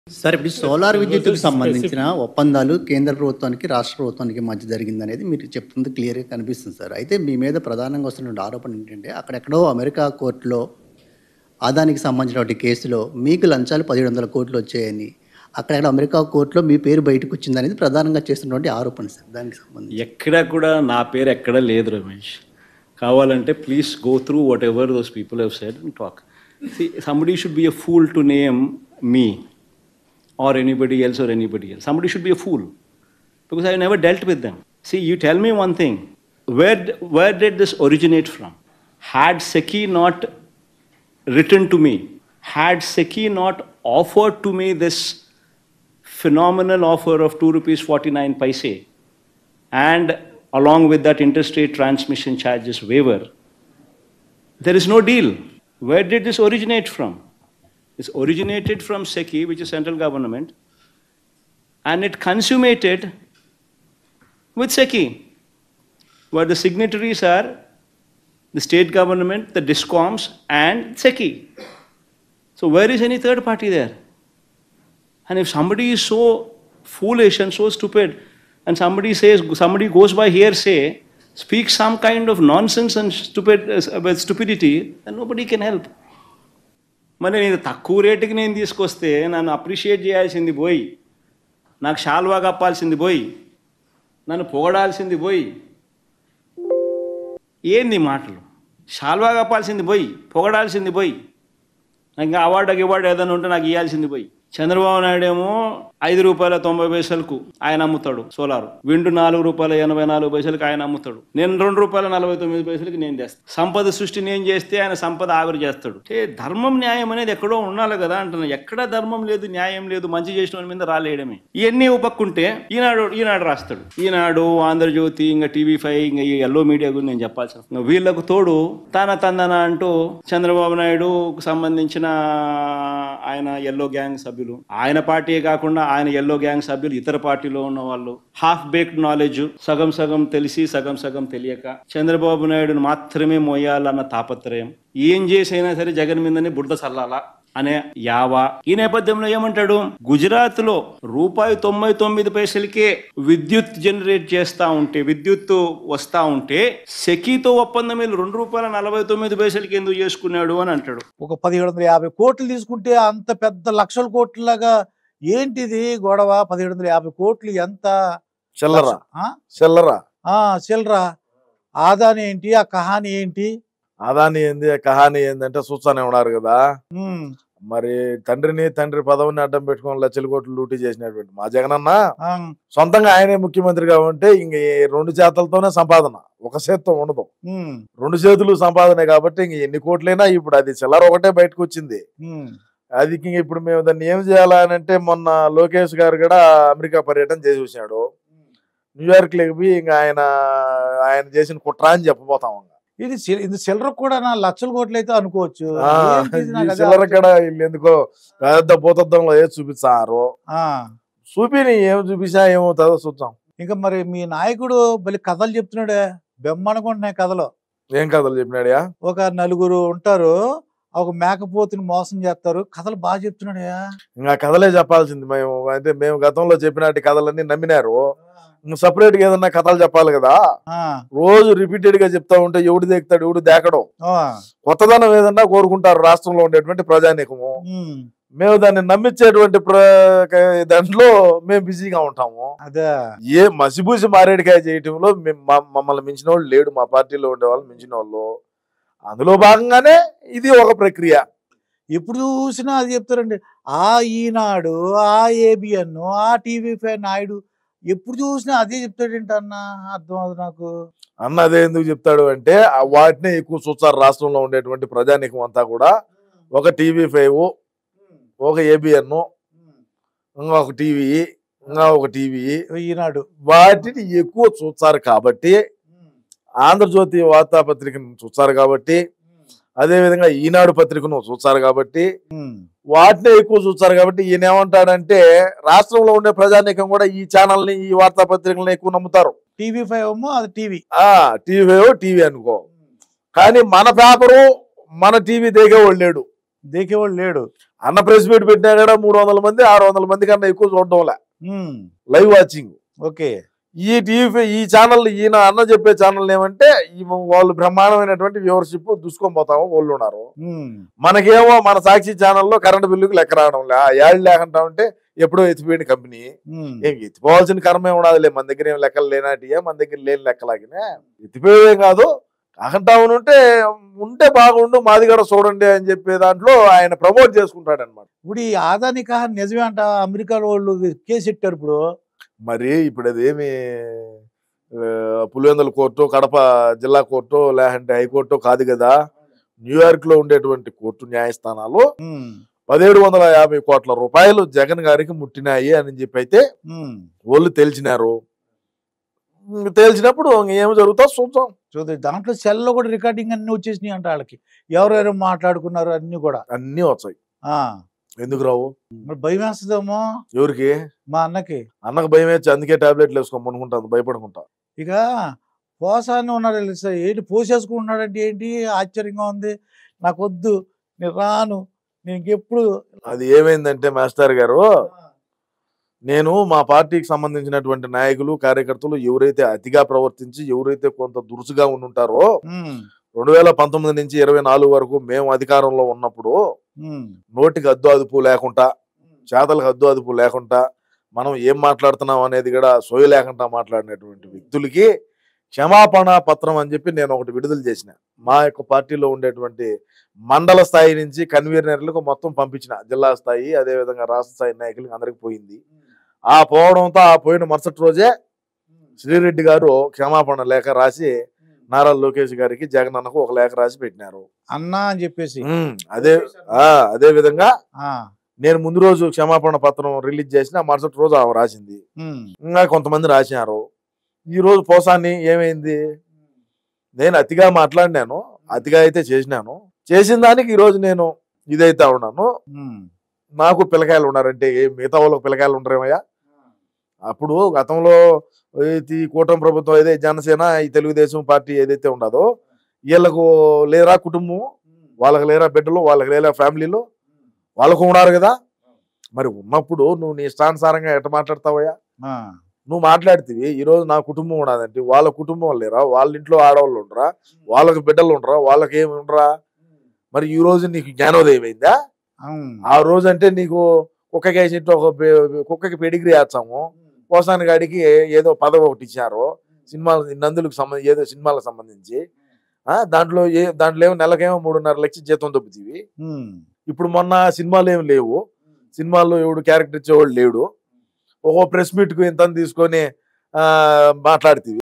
Sir ఇప్పుడు solar విద్యుత్తుకు సంబంధించిన ఒప్పందాలు కేంద్ర ప్రభుత్వానికి, రాష్ట్ర ప్రభుత్వానికి మధ్య జరిగిందనేది మీరు చెప్తుంది క్లియర్‌గా కనిపిస్తుంది సార్. అయితే మీ మీద ప్రధానంగా వస్తున్నటువంటి ఆరోపణ ఏంటంటే, అక్కడెక్కడో అమెరికా కోర్టులో అదానికి సంబంధించినటువంటి కేసులో మీకు లంచాలు 1700 కోట్లు వచ్చాయని, అక్కడెక్కడ అమెరికా కోర్టులో మీ పేరు బయటకొచ్చిందనేది ప్రధానంగా చేస్తున్నటువంటి ఆరోపణ సార్ దానికి సంబంధించి. ఎక్కడ కూడా నా పేరు ఎక్కడ లేదు రమేష్. కావాలంటే please go through what ever those people have said and talk. See, somebody should be a fool to name me or anybody else or anybody else. Somebody should be a fool because I never dealt with them. See, you tell me one thing. Where did this originate from? Had SECI not written to me, had SECI not offered to me this phenomenal offer of 2 rupees 49 paise and along with that interstate transmission charges waiver, there is no deal. Where did this originate from? This originated from SECI, which is central government, and it consummated with SECI, where the signatories are the state government, the DISCOMs, and SECI. So where is any third party there? And if somebody is so foolish and so stupid, and somebody goes by hearsay, speaks some kind of nonsense and stupidity, then nobody can help. మరి నేను తక్కువ రేటుకి నేను తీసుకొస్తే నన్ను appreciate చేయాల్సింది పోయి, నాకు షాల్వా కప్పాల్సింది పోయి, నన్ను పొగడాల్సింది పోయి, ఏంది మాటలు? షాల్వా కప్పాల్సింది పోయి, పొగడాల్సింది పోయి, నాకు ఇంకా అవార్డు ఏదైనా ఉంటే నాకు ఇవ్వాల్సింది పోయి. చంద్రబాబు నాయుడు ఏమో ₹5.90 ఆయన అమ్ముతాడు సోలారు, విండు ₹4.84 ఆయన అమ్ముతాడు, నేను ₹2.49 నేను చేస్తాను. సంపద సృష్టి నేను చేస్తే ఆయన సంపద ఆవిరి చేస్తాడు. ధర్మం న్యాయం అనేది ఎక్కడో ఉండాలి కదా అంటున్నా. ఎక్కడ ధర్మం లేదు, న్యాయం లేదు, మంచి చేసిన వాళ్ళ మీద రాలేయడమే. ఇవన్నీ ఉపక్కుంటే ఈనాడు రాస్తాడు. ఈనాడు, ఆంధ్రజ్యోతి, ఇంకా TV5, ఇంకా ఈ ఎల్లో మీడియా గురించి నేను చెప్పాల్సిన వీళ్ళకు తోడు తందన అంటూ చంద్రబాబు నాయుడుకు సంబంధించిన ఆయన ఎల్లో గ్యాంగ్ సభ్యులు, ఆయన పార్టీయే కాకుండా ఆయన ఎల్లో గ్యాంగ్ సభ్యులు ఇతర పార్టీలో ఉన్న వాళ్ళు, హాఫ్ బేక్డ్ నాలెడ్జ్, సగం తెలిసి సగం తెలియక చంద్రబాబు నాయుడును మాత్రమే మోయాలన్న తాపత్రయం, ఏం చేసైనా సరే జగన్ మీదనే బురద చల్లాలా అనే యావా. ఈ నేపథ్యంలో ఏమంటాడు, గుజరాత్ లో ₹99 విద్యుత్ జనరేట్ చేస్తా ఉంటే, విద్యుత్ వస్తా ఉంటే సెకీతో ఒప్పందం మీద ₹2.49 ఎందుకు చేసుకున్నాడు అని అంటాడు. ఒక 1750 కోట్లు తీసుకుంటే అంత పెద్ద లక్షల కోట్లలాగా ఏంటిది గొడవ? 1750 కోట్లు ఎంత చిల్లరా? ఆదాని ఏంటి, ఆ కహాని ఏంటి? ఆదాని ఏంది, కహాని ఏందంటే చూస్తానే ఉన్నారు కదా. మరి తండ్రి పదవిని అడ్డం పెట్టుకుని లక్షల కోట్లు లూటీ చేసినటువంటి మా జగనన్న సొంతంగా ఆయనే ముఖ్యమంత్రిగా ఉంటే ఇంక 2 చేతులతోనే సంపాదన, ఒక చేత్తో ఉండదు, 2 చేతులు సంపాదనే. కాబట్టి ఇంక ఎన్ని కోట్లైనా ఇప్పుడు అది చిల్లర ఒకటే బయటకు వచ్చింది. అది ఇప్పుడు మేము దాన్ని ఏం చేయాలని అంటే, మొన్న లోకేష్ గారు కూడా అమెరికా పర్యటన చేసి వచ్చినాడు. న్యూయార్క్ లేకపోయి ఇంకా ఆయన చేసిన కుట్ర అని చెప్పబోతాం. ఇది చిల్లర కూడా లక్షల కోట్లు అయితే అనుకోవచ్చు. చిల్లర కూడా వీళ్ళు ఎందుకో పెద్ద భూతత్వంలో ఏది చూపిస్తారు, చూపిని ఏం చూపించా ఏమవుతుందో చూద్దాం. ఇంకా మరి మీ నాయకుడు మళ్ళీ కథలు చెప్తున్నాడే, బెమ్మనుకుంటున్నాయి కథలు. ఏం కథలు చెప్పినాడయా? ఒక 4 ఉంటారు, ఒక మేకపోతుని మోసం చేస్తారు, కథలు బాగా చెప్తున్నాడయా. ఇంకా కథలే చెప్పాల్సింది. మేము గతంలో చెప్పినట్టు కథలన్నీ నమ్మినారు. సపరేట్ గా ఏదన్నా కథలు చెప్పాలి కదా. రోజు రిపీటెడ్ గా చెప్తా ఉంటే ఎవడు దేకుతాడు, ఎవడు దేకడం. కొత్తదనం ఏదన్నా కోరుకుంటారు రాష్ట్రంలో ఉండేటువంటి ప్రజానీకము. మేము దాన్ని నమ్మించేటువంటి దాంట్లో మేము బిజీగా ఉంటాము. అదే ఏ మసిబూసి మారేడికాయ చేయటంలో మమ్మల్ని మించిన వాళ్ళు లేడు. మా పార్టీలో ఉండే వాళ్ళు మించిన వాళ్ళు. అందులో భాగంగానే ఇది ఒక ప్రక్రియ. ఎప్పుడు చూసినా అది చెప్తారండి. ఆ ఈనాడు, ఆ ABN, ఆ TV5 నాయుడు ఎప్పుడు చూసినా అదే చెప్తాడేంటి అన్న, అర్థం అవుతుంది నాకు. అన్న అదే ఎందుకు చెప్తాడు అంటే, వాటినే ఎక్కువ చూస్తారు రాష్ట్రంలో ఉండేటువంటి ప్రజానీకం అంతా కూడా. ఒక TV5, ఒక ABN, ఇంకా ఒక టీవీ, ఇంకా ఒక టీవీ, ఈనాడు, వాటిని ఎక్కువ చూస్తారు. కాబట్టి ఆంధ్రజ్యోతి వార్తాపత్రికను చూస్తారు కాబట్టి, అదేవిధంగా ఈనాడు పత్రికను చూస్తారు కాబట్టి, వాటినే ఎక్కువ చూస్తారు. కాబట్టి ఈయన ఏమంటాడంటే, రాష్ట్రంలో ఉండే ప్రజానీకం కూడా ఈ ఛానల్ని, ఈ వార్తాపత్రికలను ఎక్కువ నమ్ముతారు. TV5 అది టీవీ అనుకో, కానీ మన పేపరు, మన టీవీ దేకేవాళ్ళు లేడు. దేకేవాళ్ళు లేడు. అన్న ప్రెస్ మీట్ పెట్టినా కూడా 300 మంది 600 మంది కన్నా ఎక్కువ చూడడంలే లైవ్ వాచింగ్. ఓకే. ఈ టీవీ ఈ ఛానల్ ఈయన అన్న చెప్పే ఛానల్ ఏమంటే వాళ్ళు బ్రహ్మాండమైనటువంటి వ్యూవర్షిప్ దుసుకొని పోతాము వాళ్ళు ఉన్నారు. మనకేమో మన సాక్షి ఛానల్లో కరెంట్ బిల్లుకి లెక్క రావడం లే, ఏళ్ళు లేకుండా ఉంటే ఎప్పుడో ఎత్తిపోయిన కంపెనీ. ఏం ఎత్తిపోవాల్సిన కర్మే ఉండదులే, మన దగ్గర ఏం లెక్కలు లేనాటియే, మన దగ్గర లేని లెక్కలాగినే ఎత్తిపోయేదేం కాదు. కాకంటా ఉంటే బాగుండు మాది కూడా చూడండి అని చెప్పే దాంట్లో ఆయన ప్రమోట్ చేసుకుంటాడు అనమాట. ఇప్పుడు ఈ ఆదాని కహాని నిజమే అంట, అమెరికాలో వాళ్ళు కేసు పెట్టారు ఇప్పుడు. మరి ఇప్పుడు అదేమి పులివెందుల కోర్టు, కడప జిల్లా కోర్టు, లేదంటే హైకోర్టు కాదు కదా. న్యూయార్క్ లో ఉండేటువంటి కోర్టు న్యాయస్థానాలు 1750 కోట్ల రూపాయలు జగన్ గారికి ముట్టినాయి అని చెప్పి అయితే వాళ్ళు తెలిసినారు. తేల్చినప్పుడు ఏమి జరుగుతుందో చూద్దాం. చూద్దాం. దాంట్లో సెల్లో కూడా రికార్డింగ్ అన్ని వచ్చేసినాయి అంట వాళ్ళకి, ఎవరెవరు మాట్లాడుకున్నారు అన్ని కూడా అన్ని వచ్చాయి. ఎందుకు రావు? మరి భయం వేస్తుందేమో. ఎవరికి? మా అన్నకి. అన్నకు భయం వేసి అందుకే టాబ్లెట్లు వేసుకోమనుకుంటాను, భయపడుకుంటా. ఇక పోసాన్ని ఉన్నాడు ఏంటి పోసేసుకుంటున్నాడంటే ఏంటి ఆశ్చర్యంగా ఉంది. నాకు వద్దు, నేను రాను, నేను ఇంకెప్పుడు. అది ఏమైందంటే మాస్టర్ గారు, నేను మా పార్టీకి సంబంధించినటువంటి నాయకులు కార్యకర్తలు ఎవరైతే అతిగా ప్రవర్తించి ఎవరైతే కొంత దురుసుగా ఉండుంటారో 2019 నుంచి 24 వరకు మేము అధికారంలో ఉన్నప్పుడు నోటికి హద్దు అదుపు లేకుండా, చేతలకు హద్దు అదుపు లేకుండా, మనం ఏం మాట్లాడుతున్నాం అనేది కూడా సోయి లేకుండా మాట్లాడినటువంటి వ్యక్తులకి క్షమాపణ పత్రం అని చెప్పి నేను ఒకటి విడుదల చేసిన. మా యొక్క పార్టీలో ఉండేటువంటి మండల స్థాయి నుంచి కన్వీనర్లకు మొత్తం పంపించిన, జిల్లా స్థాయి అదేవిధంగా రాష్ట్ర స్థాయి నాయకులకి అందరికి పోయింది. ఆ పోవడంతో ఆ పోయిన మరుసటి రోజే శ్రీరెడ్డి గారు క్షమాపణ లేఖ రాసి నారా లోకేష్ గారికి జగన్ అన్నకు ఒక లేఖ రాసి పెట్టినారు అన్నా అని చెప్పేసి. అదే విధంగా నేను ముందు రోజు క్షమాపణ పత్రం రిలీజ్ చేసిన మరుసటి రోజు ఆమె రాసింది. ఇంకా కొంతమంది రాసినారు. ఈ రోజు పోసాన్ని ఏమైంది, నేను అతిగా మాట్లాడినాను, అతిగా అయితే చేసినాను, చేసిన దానికి ఈ రోజు నేను ఇదైతే ఉన్నాను. నాకు పిల్లకాయలు ఉన్నారంటే మిగతా వాళ్ళకి పిల్లకాయలు ఉండరేమయ్యా? అప్పుడు గతంలో ఈ కూటమి ప్రభుత్వం ఏదైతే జనసేన ఈ తెలుగుదేశం పార్టీ ఏదైతే ఉండదో వీళ్ళకు లేరా కుటుంబం, వాళ్ళకి లేరా బిడ్డలు, వాళ్ళకి లేరా ఫ్యామిలీలు, వాళ్ళకు ఉన్నారు కదా. మరి ఉన్నప్పుడు నువ్వు నీ ఇష్టానుసారంగా ఎట్ట మాట్లాడతావయ్యా? నువ్వు మాట్లాడితే ఈరోజు నా కుటుంబం ఉండదంటే వాళ్ళ కుటుంబం లేరా, వాళ్ళ ఇంట్లో ఆడవాళ్ళు ఉండరా, వాళ్ళకి బిడ్డలు ఉండరా, వాళ్ళకి ఏమి ఉండరా? మరి ఈ రోజు నీకు జ్ఞానోదయం అయిందా? ఆ రోజు అంటే నీకు కుక్కకి వేసినట్టు కుక్కకి పెడిగ్రీ వేస్తాము, పోసాని గాడికి ఏదో పదవి ఒకటి ఇచ్చారు సినిమాలు నందులకు సంబంధించి, ఏదో సినిమాలకు సంబంధించి. దాంట్లో ఏమో నెలకేమో 3.5 లక్షల జీతం దొబ్బుతీవి. ఇప్పుడు మొన్న సినిమాలు ఏమి లేవు, సినిమాల్లో ఎవడు క్యారెక్టర్ ఇచ్చేవాడు లేడు, ఒక్కో ప్రెస్ మీట్కు ఇంత తీసుకొని మాట్లాడుతీవి.